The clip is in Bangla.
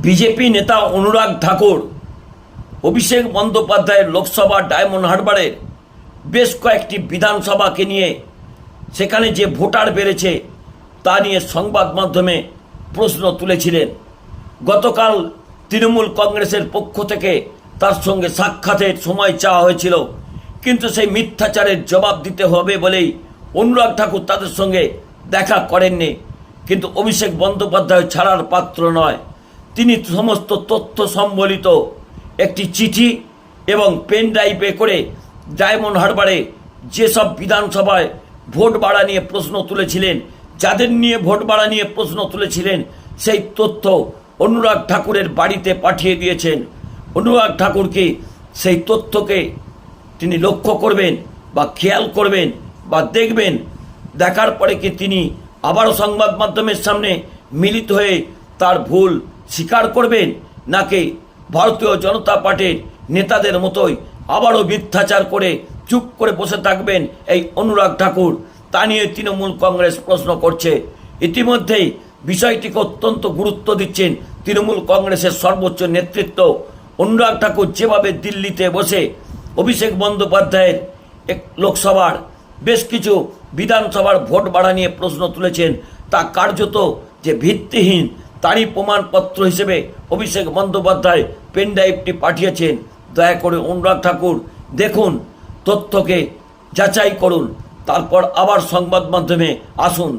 বিজেপি নেতা অনুরাগ ঠাকুর অভিষেক বন্দ্যোপাধ্যায়ের লোকসভা ডায়মন্ড হারবারের বেশ কয়েকটি বিধানসভাকে নিয়ে সেখানে যে ভোটার বেড়েছে তা নিয়ে সংবাদ মাধ্যমে প্রশ্ন তুলেছিলেন। গতকাল তৃণমূল কংগ্রেসের পক্ষ থেকে তার সঙ্গে সাক্ষাতের সময় চাওয়া হয়েছিল, কিন্তু সেই মিথ্যাচারের জবাব দিতে হবে বলেই অনুরাগ ঠাকুর তাদের সঙ্গে দেখা করেননি। কিন্তু অভিষেক বন্দ্যোপাধ্যায় ছাড়ার পাত্র নয়। তিনি সমস্ত তথ্য সম্বলিত একটি চিঠি এবং পেন ড্রাইভে করে ডায়মন্ড হারবারে যেসব বিধানসভায় ভোট বাড়া নিয়ে প্রশ্ন তুলেছিলেন, যাদের নিয়ে ভোট বাড়া নিয়ে প্রশ্ন তুলেছিলেন, সেই তথ্য অনুরাগ ঠাকুরের বাড়িতে পাঠিয়ে দিয়েছেন। অনুরাগ ঠাকুরকে সেই তথ্যকে তিনি লক্ষ্য করবেন বা খেয়াল করবেন বা দেখবেন, দেখার পরে কি তিনি আবারও সংবাদ মাধ্যমের সামনে মিলিত হয়ে তার ভুল স্বীকার করবেন, নাকি ভারতীয় জনতা পার্টির নেতাদের মতোই আবারও মিথ্যাচার করে চুপ করে বসে থাকবেন এই অনুরাগ ঠাকুর, তা নিয়ে তৃণমূল কংগ্রেস প্রশ্ন করছে। ইতিমধ্যেই বিষয়টিকে অত্যন্ত গুরুত্ব দিচ্ছেন তৃণমূল কংগ্রেসের সর্বোচ্চ নেতৃত্ব। অনুরাগ ঠাকুর যেভাবে দিল্লিতে বসে অভিষেক বন্দ্যোপাধ্যায়ের লোকসভার বেশ কিছু বিধানসভার ভোট বাড়া নিয়ে প্রশ্ন তুলেছেন, তা কার্যত যে ভিত্তিহীন, তারই প্রমাণপত্র হিসেবে অভিষেক বন্দ্যোপাধ্যায় পেনড্রাইভটি পাঠিয়েছেন। দয়া করে অনুরাগ ঠাকুর দেখুন, তথ্যকে যাচাই করুন, তারপর আবার সংবাদ মাধ্যমে আসুন।